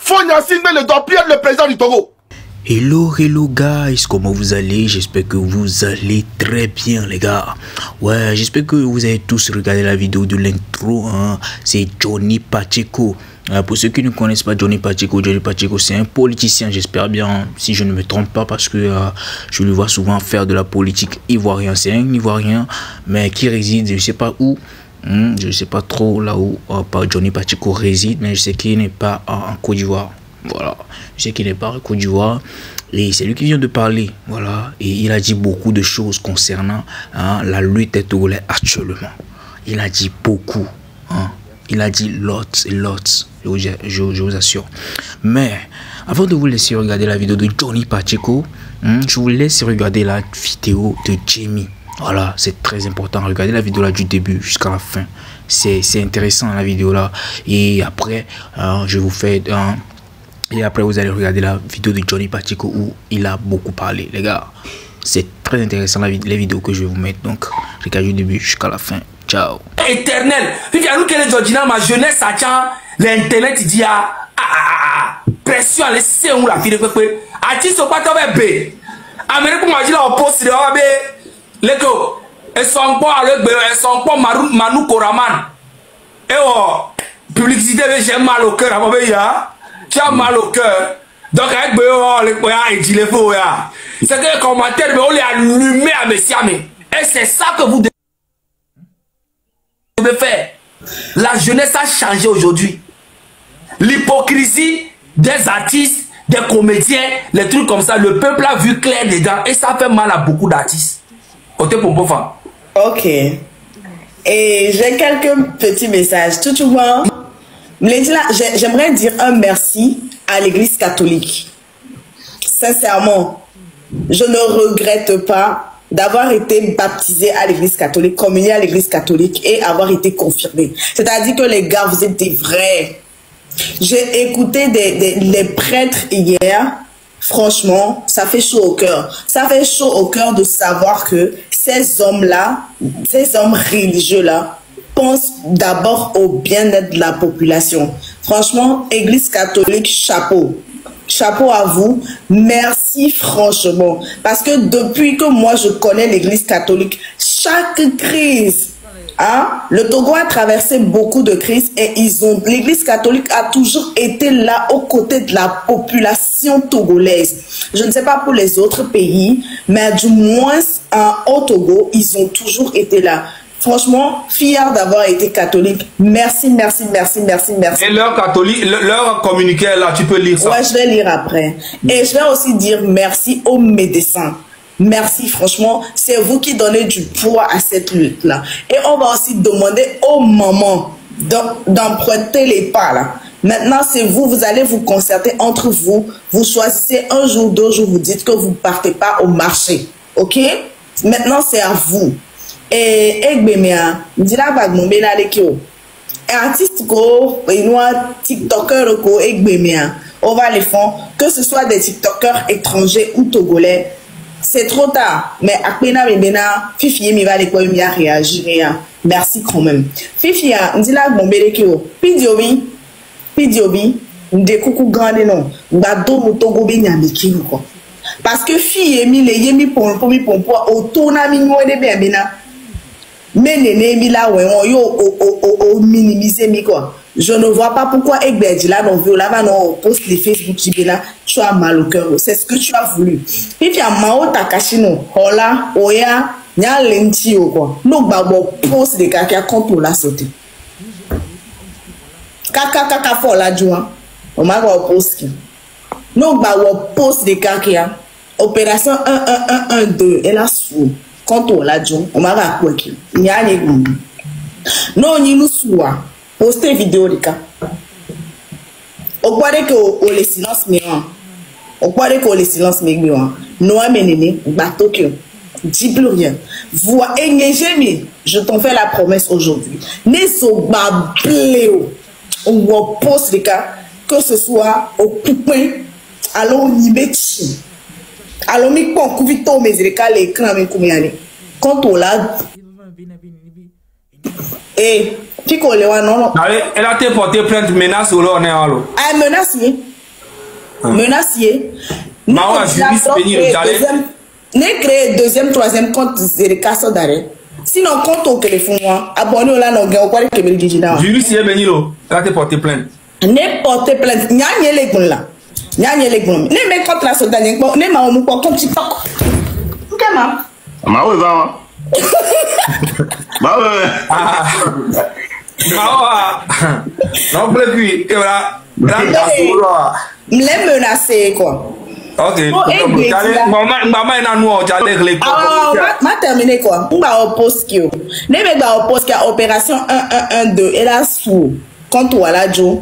Fonia Singbe doit plus être le président du Togo. Hello guys, comment vous allez? J'espère que vous allez très bien les gars. Ouais, j'espère que vous avez tous regardé la vidéo de l'intro, hein. C'est Johnny Pacheco. Pour ceux qui ne connaissent pas Johnny Pacheco c'est un politicien, j'espère bien, si je ne me trompe pas, parce que je le vois souvent faire de la politique ivoirien. C'est un Ivoirien, mais qui réside, je ne sais pas où. Je ne sais pas trop là où Johnny Pacheco réside, mais je sais qu'il n'est pas en Côte d'Ivoire. Voilà, je sais qu'il n'est pas en Côte d'Ivoire. Et c'est lui qui vient de parler. Voilà, et il a dit beaucoup de choses concernant la lutte des Togolais actuellement. Il a dit beaucoup. Il a dit lots et lots, je vous assure. Mais avant de vous laisser regarder la vidéo de Johnny Pacheco, je vous laisse regarder la vidéo de Jamie. Voilà, c'est très important. Regardez la vidéo là du début jusqu'à la fin. C'est intéressant la vidéo là. Et après, je vous fais et après vous allez regarder la vidéo de Johnny Pacheco où il a beaucoup parlé, les gars. C'est très intéressant les vidéos que je vais vous mettre. Donc regardez du début jusqu'à la fin. Ciao. Éternel. Puis nous que les Georgina, ma jeunesse, ça tient l'internet, il dit pression, laissez où la fille de peuple. A-t-il ce pas t'avais bé? Amérique, moi, je l'ai opposé de Abe. Les gars, elles sont pas avec elles sont pas Manu Koraman. Et publicité, j'ai mal au cœur, tu as mal au cœur. Donc, avec les il dit les faux, c'est que les commentaires, mais on les allumé à Messiamé. Et c'est ça que vous devez faire. La jeunesse a changé aujourd'hui. L'hypocrisie des artistes, des comédiens, les trucs comme ça, le peuple a vu clair dedans et ça fait mal à beaucoup d'artistes. Côté Pompo Fan. Ok. Et j'ai quelques petits messages. Tout le monde. J'aimerais dire un merci à l'église catholique. Sincèrement, je ne regrette pas d'avoir été baptisé à l'église catholique, communié à l'église catholique et avoir été confirmé. C'est-à-dire que les gars, vous êtes des vrais. J'ai écouté les prêtres hier. Franchement, ça fait chaud au cœur. Ça fait chaud au cœur de savoir que ces hommes-là, ces hommes religieux-là, pensent d'abord au bien-être de la population. Franchement, Église catholique, chapeau. Chapeau à vous. Merci franchement. Parce que depuis que moi je connais l'Église catholique, chaque crise, le Togo a traversé beaucoup de crises et l'Église catholique a toujours été là aux côtés de la population togolaise. Je ne sais pas pour les autres pays, mais du moins au Togo, ils ont toujours été là. Franchement, fier d'avoir été catholique. Merci. Et leur communiqué là, tu peux lire ça? Ouais, je vais lire après. Et je vais aussi dire merci aux médecins. Merci, franchement, c'est vous qui donnez du poids à cette lutte-là. Et on va aussi demander aux mamans d'emprunter les pas là. Maintenant, c'est vous, vous allez vous concerter entre vous. Vous choisissez un jour, 2 jours, vous dites que vous ne partez pas au marché. Ok? Maintenant, c'est à vous. Et Egbemia, dila vaguement benalekio. Artiste ko, TikToker ko Egbemia. On va les faire, que ce soit des TikTokers étrangers ou togolais. C'est trop tard, mais Akpena Bena, Fifi mi va les quoi mi a réagi. Merci quand même. Fifi a dila bombelekio. Pidiobi, de coucou grande non. Bado motogo bi nyamiki quoi. Parce que fille mi le yemi pompo autour na mi de bena. Mais néné là yo minimiser mi quoi. Je ne vois pas pourquoi Egbedi là non veut là non poste les Facebook là tu as mal au cœur. C'est ce que tu as voulu. Et puis à Mao Takashi non hola oya nya lenti quoi. No babo poste de kaka contre la sauter. Kaka fo la joie. On m'a poste. No babo poste de kaka. Opération 1-1-1-1-2 et là sous quand on l'a dit on m'a pas quoi qui il y a les non ni nous soit poster vidéo les cas au quoi que au le silence miroir au quoi que le silence miroir non amené bateau que dis plus rien vois engagez je t'en fais la promesse aujourd'hui ne so ba bléo on va poster les cas que ce soit au coupin allons y mettre alors, mi pon kuvito mezirika l'écran mi kumiani. Quand on l'a et puis qu'on le voit non. Elle a été portée plainte menace ou là on est allo. Ah menace mi. Menacier. Mao a juriste venir Ne créer deuxième, troisième compte de casse d'arrêt. Sinon, compte au téléphone, abonnez-vous là, non, on va le dire. Juriste est venu là, te porter plainte. Ne porter plainte, n'y a les gars là. N'y a les gars. Ne me compte la soda, ne m'a ou compte TikTok. Comment? Mao va. Mao. Non, plus, et voilà. Me menacer quoi. Ok. Maman est dans nous, j'allais régler. Ma terminé quoi. On va au poste qui. Ne me va au poste qui a opération 1112 et là sous contre voilà Joe.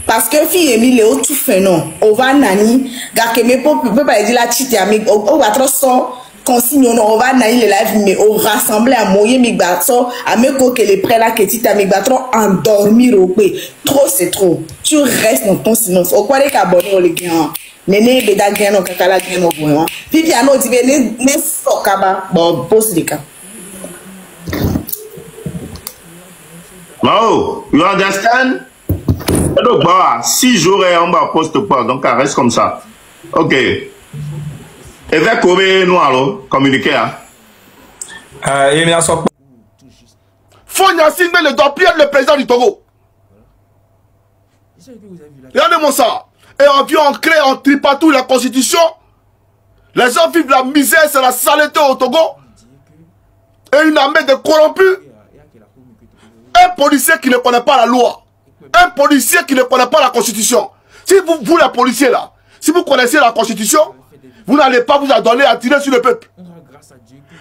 Parce que fille Emile au tout fait non. On va nani. Gars que me peut pas dire la chite ami. On va trop so. Consigne on va naï les live mais au rassembler à moyen migbato à me que les prêts là que tu t'as migbato endormir au pays trop c'est trop tu restes dans ton silence au quoi les abonnés les gars nene beda gien no kakala gien no bon puis piano dit ne sokaba bon pose les cas Mao, you understand? Donc bah 6 jours et on va poste pas donc ça reste comme ça. OK. Et vers combien nous allons communiquer Fonia Singbe doit perdre le président du Togo. Regardez-moi ça. Et on vient, on crée, on tripatouille la constitution. Les gens vivent la misère, c'est la saleté au Togo. Et une armée de corrompus. Un policier qui ne connaît pas la loi. Un policier qui ne connaît pas la constitution. Si vous les policiers là, si vous connaissez la constitution, vous n'allez pas vous adonner à tirer sur le peuple.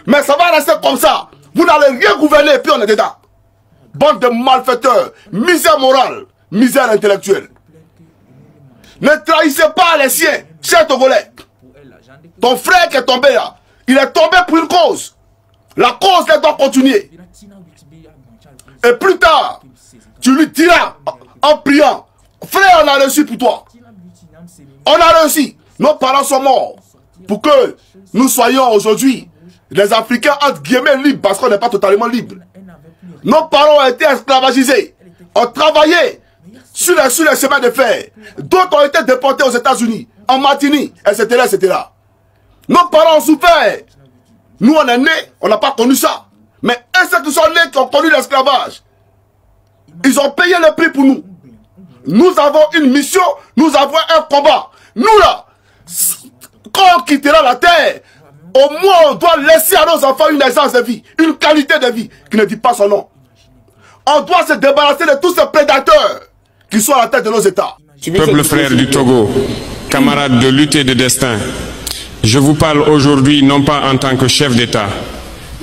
Mais ça va rester comme ça. Vous n'allez rien gouverner et puis on est dedans. Bande de malfaiteurs, misère morale, misère intellectuelle. Ne trahissez pas les siens, chers Togolais. Ton frère qui est tombé là, il est tombé pour une cause. La cause, elle doit continuer. Et plus tard, tu lui diras en priant, frère, on a reçu pour toi. On a réussi. Nos parents sont morts pour que nous soyons aujourd'hui les Africains entre guillemets libres parce qu'on n'est pas totalement libres. Nos parents ont été esclavagisés, ont travaillé sur les chemins de fer. D'autres ont été déportés aux États-Unis, en Martinique, etc., etc. Nos parents ont souffert. Nous, on est nés, on n'a pas connu ça. Mais ceux qui sont nés, qui ont connu l'esclavage, ils ont payé le prix pour nous. Nous avons une mission, nous avons un combat. Nous là, quand on quittera la terre, au moins on doit laisser à nos enfants une essence de vie, une qualité de vie qui ne dit pas son nom. On doit se débarrasser de tous ces prédateurs qui sont à la tête de nos États. Peuple frère du Togo, camarades de lutte et de destin, je vous parle aujourd'hui non pas en tant que chef d'État,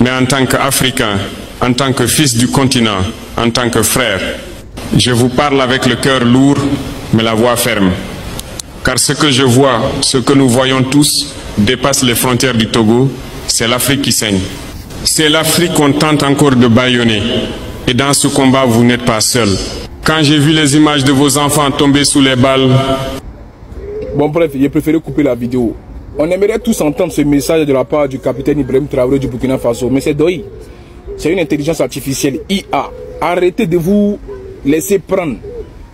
mais en tant qu'Africain, en tant que fils du continent, en tant que frère. Je vous parle avec le cœur lourd, mais la voix ferme. Car ce que je vois, ce que nous voyons tous, dépasse les frontières du Togo, c'est l'Afrique qui saigne. C'est l'Afrique qu'on tente encore de bâillonner. Et dans ce combat, vous n'êtes pas seul. Quand j'ai vu les images de vos enfants tomber sous les balles... Bon bref, j'ai préféré couper la vidéo. On aimerait tous entendre ce message de la part du capitaine Ibrahim Traoré du Burkina Faso. Mais c'est Doi. C'est une intelligence artificielle, IA. Arrêtez de vous laisser prendre.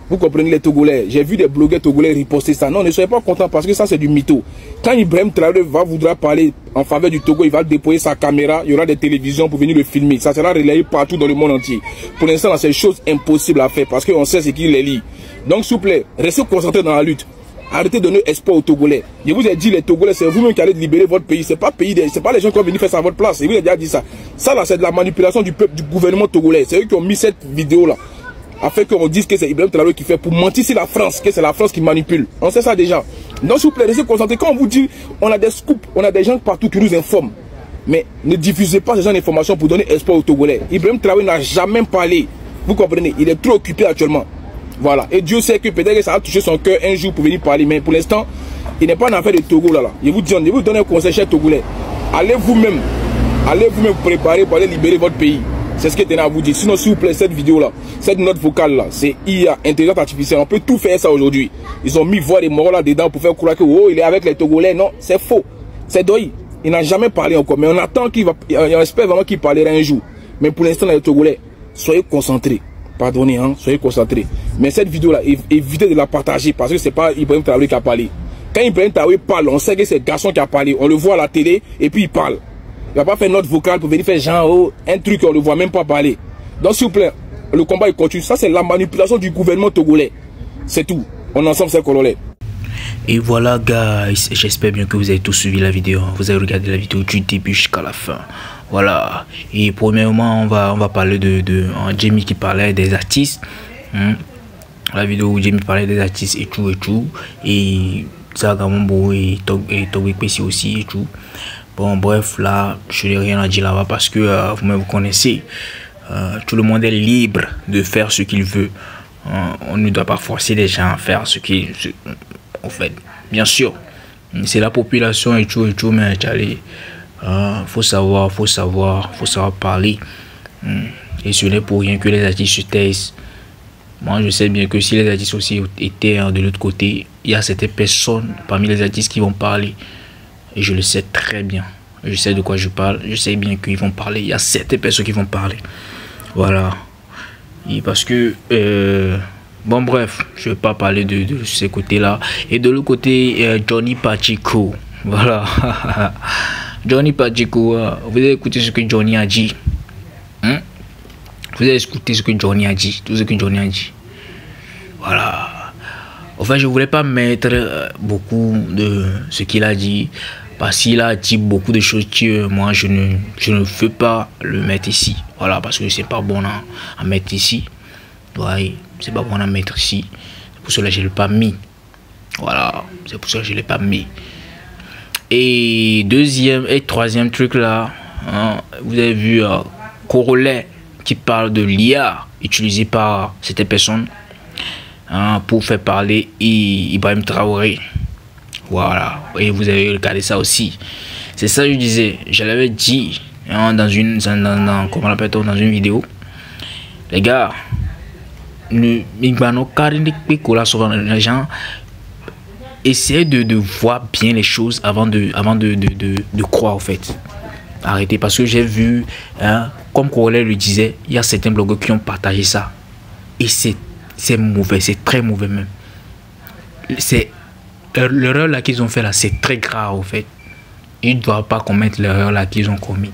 Vous comprenez les Togolais. J'ai vu des blogueurs togolais riposter ça. Non, ne soyez pas contents parce que ça c'est du mytho. Quand Ibrahim Traoré voudra parler en faveur du Togo, il va déployer sa caméra. Il y aura des télévisions pour venir le filmer. Ça sera relayé partout dans le monde entier. Pour l'instant, c'est une chose impossible à faire parce qu'on sait ce qu'il les lit. Donc s'il vous plaît, restez concentrés dans la lutte. Arrêtez de donner espoir aux Togolais. Je vous ai dit, les Togolais, c'est vous-même qui allez libérer votre pays. C'est pas les gens qui vont venir faire ça à votre place. Je vous ai déjà dit ça. Ça là, c'est de la manipulation du peuple, du gouvernement togolais. C'est eux qui ont mis cette vidéo là. Afin qu'on dise que c'est Ibrahim Traoré qui fait pour mentir sur la France, que c'est la France qui manipule. On sait ça déjà. Donc s'il vous plaît, restez concentrés. Quand on vous dit, on a des scoops, on a des gens partout qui nous informent. Mais ne diffusez pas ces gens d'informations pour donner espoir aux Togolais. Ibrahim Traoré n'a jamais parlé. Vous comprenez? Il est trop occupé actuellement. Voilà. Et Dieu sait que peut-être que ça a touché son cœur un jour pour venir parler. Mais pour l'instant, il n'est pas en affaire de Togo là. Je vous donne un conseil, cher Togolais. Allez vous-même vous préparer pour aller libérer votre pays. C'est ce que je tenais à vous dire. Sinon, s'il vous plaît, cette vidéo-là, cette note vocale-là, c'est IA, intelligence artificielle. On peut tout faire ça aujourd'hui. Ils ont mis voix des morts là-dedans pour faire croire que, oh, il est avec les Togolais. Non, c'est faux. C'est Doi. Il n'a jamais parlé encore. Mais on attend qu'il va, on espère vraiment qu'il parlera un jour. Mais pour l'instant, les Togolais, soyez concentrés. Pardonnez, hein, soyez concentrés. Mais cette vidéo-là, évitez de la partager parce que c'est pas Ibrahim Traoré qui a parlé. Quand Ibrahim Traoré parle, on sait que c'est le garçon qui a parlé. On le voit à la télé et puis il parle. Il va pas faire notre vocal pour venir faire genre oh, un truc qu'on ne le voit même pas parler. Donc s'il vous plaît, le combat il continue. Ça c'est la manipulation du gouvernement togolais. C'est tout. On est ensemble, c'est Cololais. Et voilà guys, j'espère bien que vous avez tous suivi la vidéo. Vous avez regardé la vidéo du début jusqu'à la fin. Voilà. Et premièrement, on va parler de Jamie qui parlait des artistes. La vidéo où Jamie parlait des artistes et tout. Et Zagamombo et Togwek Pessi aussi et tout. Bon bref, là, je n'ai rien à dire là-bas parce que vous-même vous connaissez. Tout le monde est libre de faire ce qu'il veut. On ne doit pas forcer les gens à faire ce qu'ils... En fait, bien sûr, c'est la population et tout, mais allez, faut savoir parler. Et ce n'est pour rien que les artistes se taisent. Moi, je sais bien que si les artistes aussi étaient de l'autre côté, il y a certaines personnes parmi les artistes qui vont parler. Et je le sais très bien. Je sais de quoi je parle. Je sais bien qu'ils vont parler. Il y a certaines personnes qui vont parler. Voilà. Et parce que... bon bref, je ne vais pas parler de ces côtés-là. Et de l'autre côté, Johnny Pacheco. Voilà. Johnny Pacheco, vous avez écouté ce que Johnny a dit. Vous avez écouté ce que Johnny a dit. Tout ce que Johnny a dit. Voilà. Enfin, je ne voulais pas mettre beaucoup de ce qu'il a dit. Parce qu'il a dit beaucoup de choses que moi, je ne veux pas le mettre ici. Voilà, parce que c'est pas bon à mettre ici. Ouais, c'est pas bon à mettre ici. C'est pour cela que je ne l'ai pas mis. Voilà, c'est pour ça que je ne l'ai pas mis. Et deuxième et troisième truc là, vous avez vu Corolet qui parle de l'IA utilisée par cette personne pour faire parler Ibrahim Traoré. Voilà, et vous avez regardé ça aussi. C'est ça que je disais, je l'avais dit dans une vidéo. Les gars, les gens essayez de voir bien les choses avant de croire en fait. Arrêtez, parce que j'ai vu, comme Corollet le disait, il y a certains blogueurs qui ont partagé ça. Et c'est mauvais, c'est très mauvais même. C'est l'erreur là qu'ils ont fait là, c'est très grave en fait. Ils ne doivent pas commettre l'erreur là qu'ils ont commis.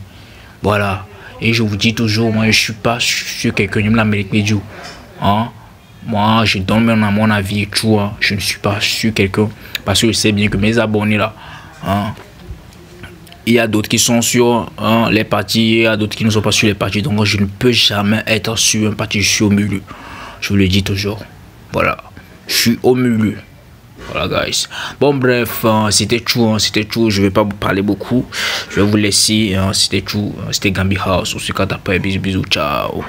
Voilà. Et je vous dis toujours, moi je suis pas sur quelqu'un, je me l'Amérique médio. Moi je donne mon avis et tout. Je ne suis pas sur quelqu'un parce que je sais bien que mes abonnés là, il y a d'autres qui sont sur les partis, il y a d'autres qui ne sont pas sur les partis. Donc je ne peux jamais être sur un parti, je suis au milieu. Je vous le dis toujours. Voilà. Je suis au milieu. Voilà guys. Bon bref, c'était tout, je vais pas vous parler beaucoup. Je vais vous laisser. C'était tout. C'était Gambi House. On se capte après. Bisous, ciao.